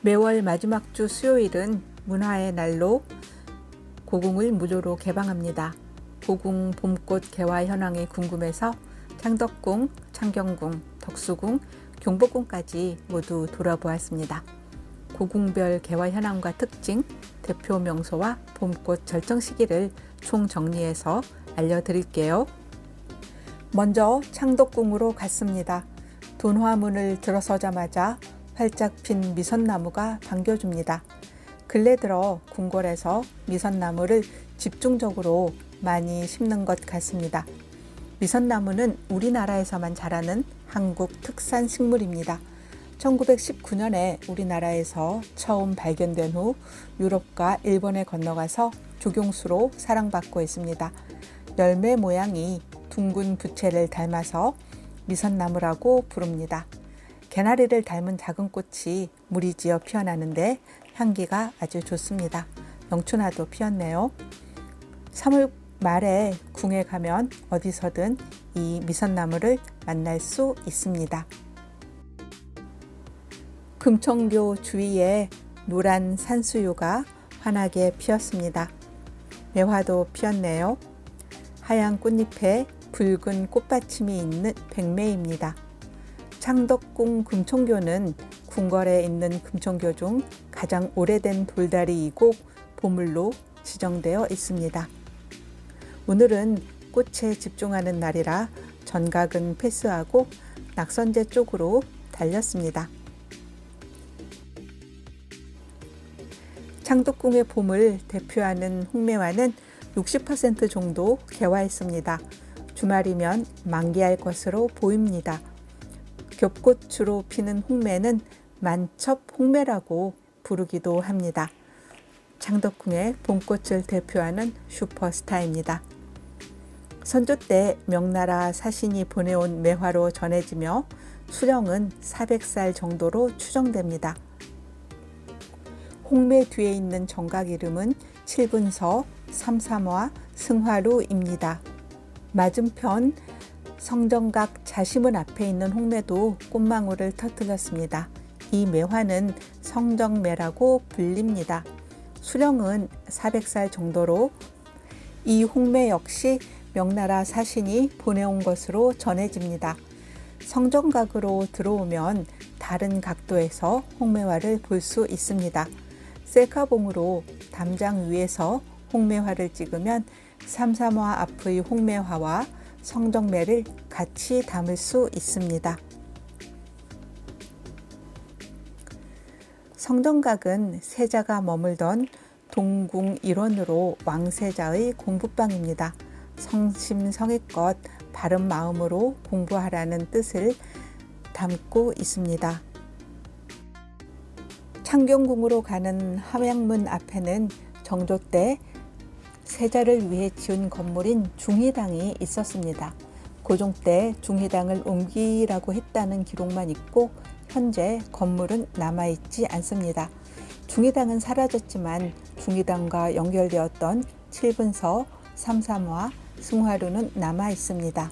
매월 마지막 주 수요일은 문화의 날로 고궁을 무료로 개방합니다. 고궁 봄꽃 개화 현황이 궁금해서 창덕궁, 창경궁, 덕수궁, 경복궁까지 모두 돌아보았습니다. 고궁별 개화 현황과 특징, 대표 명소와 봄꽃 절정 시기를 총정리해서 알려드릴게요. 먼저 창덕궁으로 갔습니다. 돈화문을 들어서자마자 활짝 핀 미선나무가 반겨줍니다. 근래 들어 궁궐에서 미선나무를 집중적으로 많이 심는 것 같습니다. 미선나무는 우리나라에서만 자라는 한국 특산 식물입니다. 1919년에 우리나라에서 처음 발견된 후 유럽과 일본에 건너가서 조경수로 사랑받고 있습니다. 열매 모양이 둥근 부채를 닮아서 미선나무라고 부릅니다. 개나리를 닮은 작은 꽃이 무리지어 피어나는데 향기가 아주 좋습니다. 명추나도 피었네요. 3월 말에 궁에 가면 어디서든 이 미선나무를 만날 수 있습니다. 금천교 주위에 노란 산수유가 환하게 피었습니다. 매화도 피었네요. 하얀 꽃잎에 붉은 꽃받침이 있는 백매입니다. 창덕궁 금천교는 궁궐에 있는 금천교 중 가장 오래된 돌다리이고 보물로 지정되어 있습니다. 오늘은 꽃에 집중하는 날이라 전각은 패스하고 낙선제 쪽으로 달렸습니다. 창덕궁의 봄을 대표하는 홍매화는 60% 정도 개화했습니다. 주말이면 만개할 것으로 보입니다. 겹꽃으로 피는 홍매는 만첩 홍매라고 부르기도 합니다. 창덕궁의 봄꽃을 대표하는 슈퍼스타입니다. 선조 때 명나라 사신이 보내온 매화로 전해지며 수령은 400살 정도로 추정됩니다. 홍매 뒤에 있는 정각 이름은 칠분서, 삼삼화, 승화루입니다. 맞은편 성정각 자시문 앞에 있는 홍매도 꽃망울을 터뜨렸습니다. 이 매화는 성정매라고 불립니다. 수령은 400살 정도로 이 홍매 역시 명나라 사신이 보내온 것으로 전해집니다. 성정각으로 들어오면 다른 각도에서 홍매화를 볼 수 있습니다. 셀카봉으로 담장 위에서 홍매화를 찍으면 삼삼화 앞의 홍매화와 성정매를 같이 담을 수 있습니다. 성정각은 세자가 머물던 동궁 일원으로 왕세자의 공부방입니다. 성심성의껏 바른 마음으로 공부하라는 뜻을 담고 있습니다. 창경궁으로 가는 함양문 앞에는 정조 때 세자를 위해 지은 건물인 중희당이 있었습니다. 고종 때 중희당을 옮기라고 했다는 기록만 있고 현재 건물은 남아있지 않습니다. 중희당은 사라졌지만 중희당과 연결되었던 칠분서, 삼삼화, 승화루는 남아있습니다.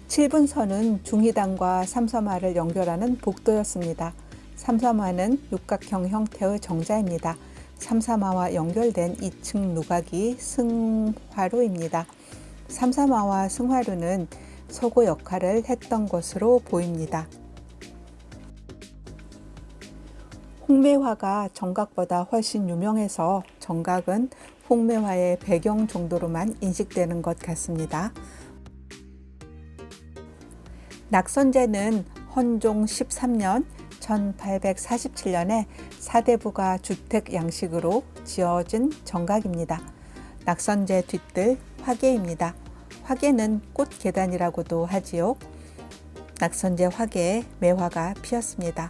칠분서는 중희당과 삼삼화를 연결하는 복도였습니다. 삼삼화는 육각형 형태의 정자입니다. 삼삼화와 연결된 2층 누각이 승화루입니다. 삼삼화와 승화루는 서고 역할을 했던 것으로 보입니다. 홍매화가 정각보다 훨씬 유명해서 정각은 홍매화의 배경 정도로만 인식되는 것 같습니다. 낙선제는 헌종 13년 1847년에 사대부가 주택 양식으로 지어진 정각입니다. 낙선제 뒤뜰 화계입니다. 화계는 꽃계단이라고도 하지요. 낙선제 화계에 매화가 피었습니다.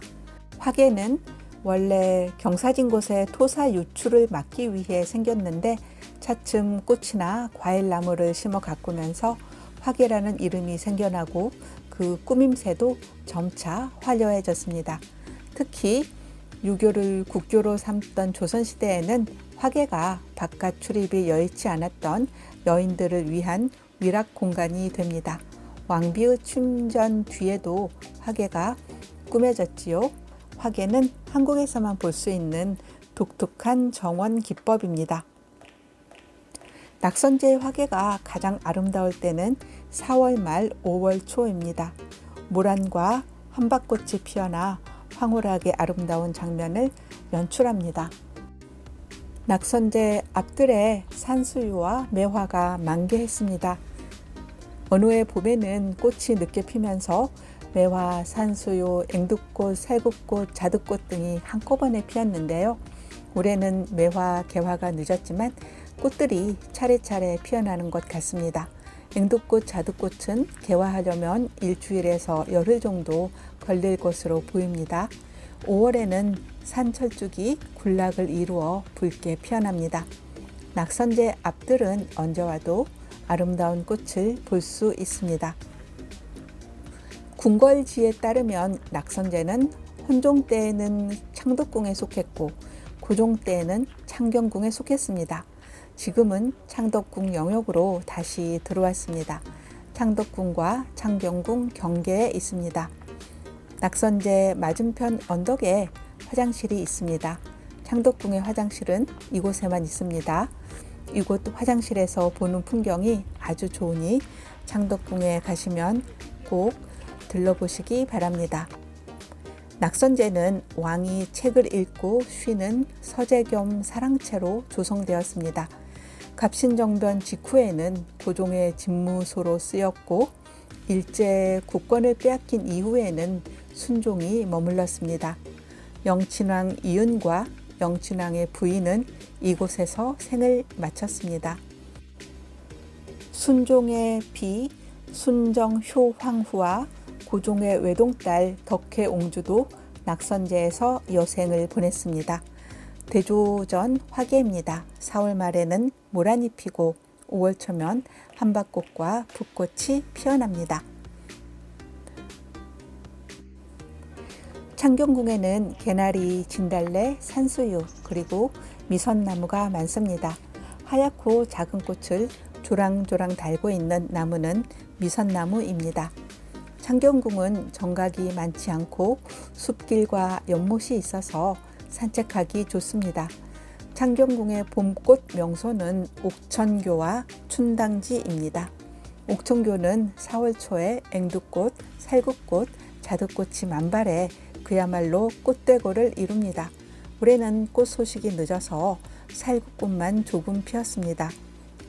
화계는 원래 경사진 곳에 토사 유출을 막기 위해 생겼는데 차츰 꽃이나 과일나무를 심어 가꾸면서 화계라는 이름이 생겨나고 그 꾸밈새도 점차 화려해졌습니다. 특히 유교를 국교로 삼던 조선시대에는 화계가 바깥 출입이 여의치 않았던 여인들을 위한 위락 공간이 됩니다. 왕비의 춘전 뒤에도 화계가 꾸며졌지요. 화개는 한국에서만 볼 수 있는 독특한 정원 기법입니다. 낙선제의 화개가 가장 아름다울 때는 4월 말 5월 초입니다. 모란과 한박꽃이 피어나 황홀하게 아름다운 장면을 연출합니다. 낙선제 앞들에 산수유와 매화가 만개했습니다. 어느 해 봄에는 꽃이 늦게 피면서 매화, 산수유, 앵두꽃, 살구꽃, 자두꽃 등이 한꺼번에 피었는데요. 올해는 매화, 개화가 늦었지만 꽃들이 차례차례 피어나는 것 같습니다. 앵두꽃, 자두꽃은 개화하려면 일주일에서 열흘 정도 걸릴 것으로 보입니다. 5월에는 산철쭉이 군락을 이루어 붉게 피어납니다. 낙선제 앞들은 언제 와도 아름다운 꽃을 볼 수 있습니다. 궁궐지에 따르면 낙선제는 헌종 때에는 창덕궁에 속했고 고종 때에는 창경궁에 속했습니다. 지금은 창덕궁 영역으로 다시 들어왔습니다. 창덕궁과 창경궁 경계에 있습니다. 낙선제 맞은편 언덕에 화장실이 있습니다. 창덕궁의 화장실은 이곳에만 있습니다. 이곳 화장실에서 보는 풍경이 아주 좋으니 창덕궁에 가시면 꼭 들러보시기 바랍니다. 낙선제는 왕이 책을 읽고 쉬는 서재 겸 사랑채로 조성되었습니다. 갑신정변 직후에는 고종의 집무소로 쓰였고 일제 국권을 빼앗긴 이후에는 순종이 머물렀습니다. 영친왕 이은과 영친왕의 부인은 이곳에서 생을 마쳤습니다. 순종의 비 순정효 황후와 고종의 외동딸 덕혜옹주도 낙선제에서 여생을 보냈습니다. 대조전 화개입니다. 4월 말에는 모란이 피고 5월 초면 한박꽃과 붓꽃이 피어납니다. 창경궁에는 개나리, 진달래, 산수유 그리고 미선나무가 많습니다. 하얗고 작은 꽃을 조랑조랑 달고 있는 나무는 미선나무입니다. 창경궁은 정각이 많지 않고 숲길과 연못이 있어서 산책하기 좋습니다. 창경궁의 봄꽃 명소는 옥천교와 춘당지입니다. 옥천교는 4월 초에 앵두꽃, 살구꽃, 자두꽃이 만발해 그야말로 꽃대고를 이룹니다. 올해는 꽃 소식이 늦어서 살구꽃만 조금 피었습니다.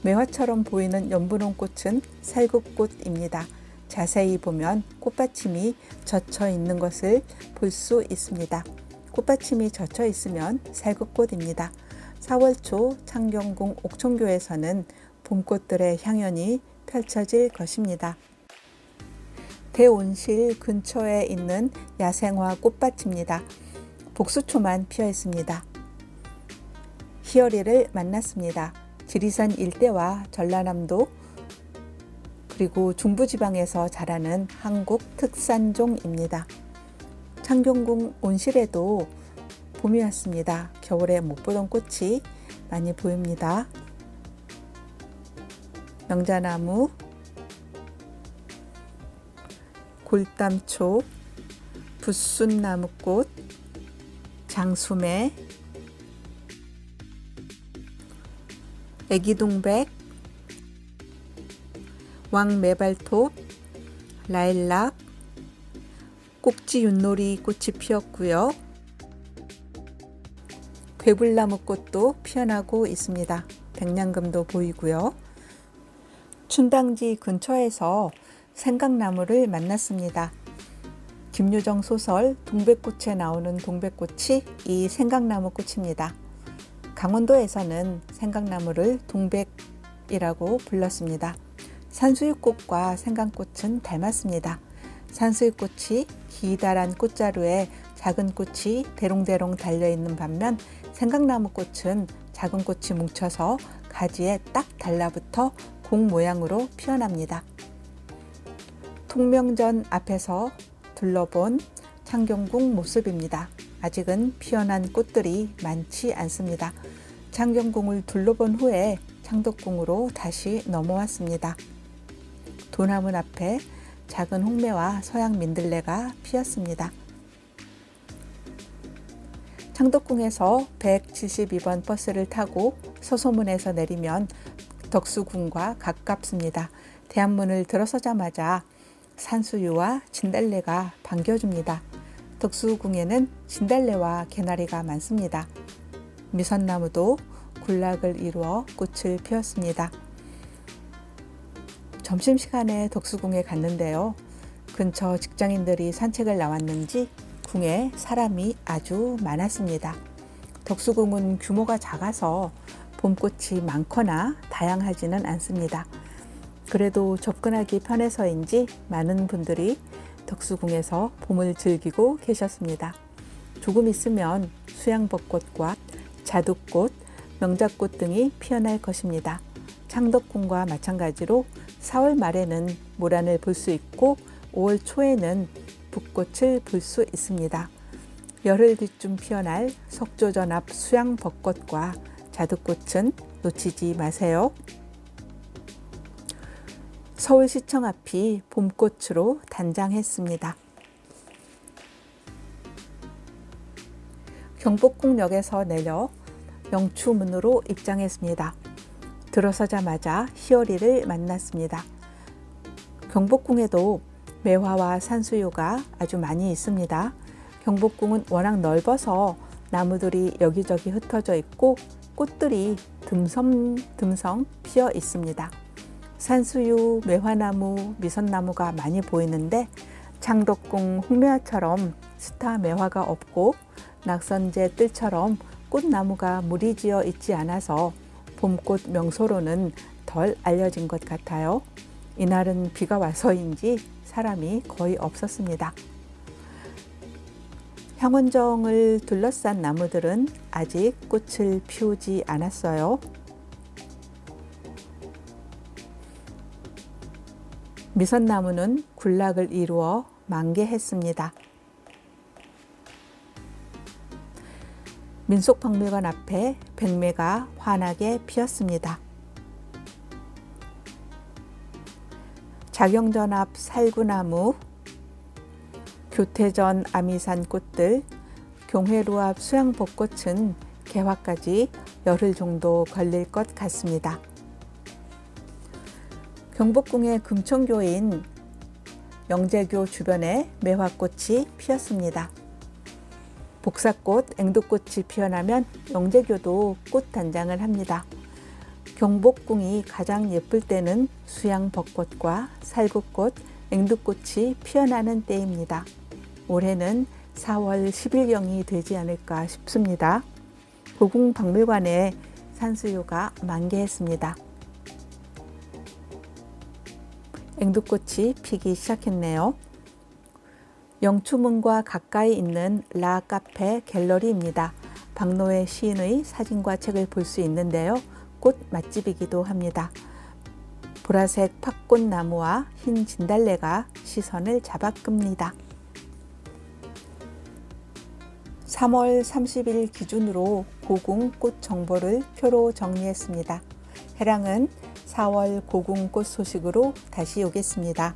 매화처럼 보이는 연분홍꽃은 살구꽃입니다. 자세히 보면 꽃받침이 젖혀 있는 것을 볼 수 있습니다. 꽃받침이 젖혀 있으면 살구꽃입니다. 4월 초 창경궁 옥천교에서는 봄꽃들의 향연이 펼쳐질 것입니다. 대온실 근처에 있는 야생화 꽃밭입니다. 복수초만 피어 있습니다. 희열이를 만났습니다. 지리산 일대와 전라남도 그리고 중부지방에서 자라는 한국 특산종입니다. 창경궁 온실에도 봄이 왔습니다. 겨울에 못 보던 꽃이 많이 보입니다. 명자나무, 골담초, 붓순나무꽃, 장수매, 애기동백, 왕매발톱, 라일락, 꼭지윷놀이 꽃이 피었고요. 괴불나무꽃도 피어나고 있습니다. 백냥금도 보이고요. 춘당지 근처에서 생강나무를 만났습니다. 김유정 소설 동백꽃에 나오는 동백꽃이 이 생강나무 꽃입니다. 강원도에서는 생강나무를 동백이라고 불렀습니다. 산수유꽃과 생강꽃은 닮았습니다. 산수유꽃이 기다란 꽃자루에 작은 꽃이 대롱대롱 달려있는 반면 생강나무 꽃은 작은 꽃이 뭉쳐서 가지에 딱 달라붙어 공 모양으로 피어납니다. 통명전 앞에서 둘러본 창경궁 모습입니다. 아직은 피어난 꽃들이 많지 않습니다. 창경궁을 둘러본 후에 창덕궁으로 다시 넘어왔습니다. 도남문 앞에 작은 홍매와 서양 민들레가 피었습니다. 창덕궁에서 172번 버스를 타고 서소문에서 내리면 덕수궁과 가깝습니다. 대한문을 들어서자마자 산수유와 진달래가 반겨줍니다. 덕수궁에는 진달래와 개나리가 많습니다. 미선나무도 군락을 이루어 꽃을 피웠습니다. 점심시간에 덕수궁에 갔는데요. 근처 직장인들이 산책을 나왔는지 궁에 사람이 아주 많았습니다. 덕수궁은 규모가 작아서 봄꽃이 많거나 다양하지는 않습니다. 그래도 접근하기 편해서인지 많은 분들이 덕수궁에서 봄을 즐기고 계셨습니다. 조금 있으면 수양벚꽃과 자두꽃, 명자꽃 등이 피어날 것입니다. 창덕궁과 마찬가지로 4월 말에는 모란을 볼 수 있고 5월 초에는 붓꽃을 볼 수 있습니다. 열흘 뒤쯤 피어날 석조전 앞 수양벚꽃과 자두꽃은 놓치지 마세요. 서울시청 앞이 봄꽃으로 단장했습니다. 경복궁역에서 내려 영추문으로 입장했습니다. 들어서자마자 희어리를 만났습니다. 경복궁에도 매화와 산수유가 아주 많이 있습니다. 경복궁은 워낙 넓어서 나무들이 여기저기 흩어져 있고 꽃들이 듬성듬성 피어 있습니다. 산수유, 매화나무, 미선나무가 많이 보이는데 창덕궁 홍매화처럼 스타 매화가 없고 낙선제 뜰처럼 꽃나무가 무리지어 있지 않아서 봄꽃 명소로는 덜 알려진 것 같아요. 이날은 비가 와서인지 사람이 거의 없었습니다. 향원정을 둘러싼 나무들은 아직 꽃을 피우지 않았어요. 미선나무는 군락을 이루어 만개했습니다. 민속박물관 앞에 백매가 환하게 피었습니다. 자경전 앞 살구나무, 교태전 아미산 꽃들, 경회로 앞 수양벚꽃은 개화까지 열흘 정도 걸릴 것 같습니다. 경복궁의 금천교인 영재교 주변에 매화꽃이 피었습니다. 복사꽃, 앵두꽃이 피어나면 영재교도 꽃 단장을 합니다. 경복궁이 가장 예쁠 때는 수양벚꽃과 살구꽃, 앵두꽃이 피어나는 때입니다. 올해는 4월 10일경이 되지 않을까 싶습니다. 고궁박물관에 산수유가 만개했습니다. 앵두꽃이 피기 시작했네요. 영추문과 가까이 있는 라 카페 갤러리입니다. 박노해 시인의 사진과 책을 볼 수 있는데요. 꽃 맛집이기도 합니다. 보라색 팥꽃나무와 흰 진달래가 시선을 잡아끕니다. 3월 30일 기준으로 고궁 꽃 정보를 표로 정리했습니다. 해랑은 4월 고궁 꽃 소식으로 다시 오겠습니다.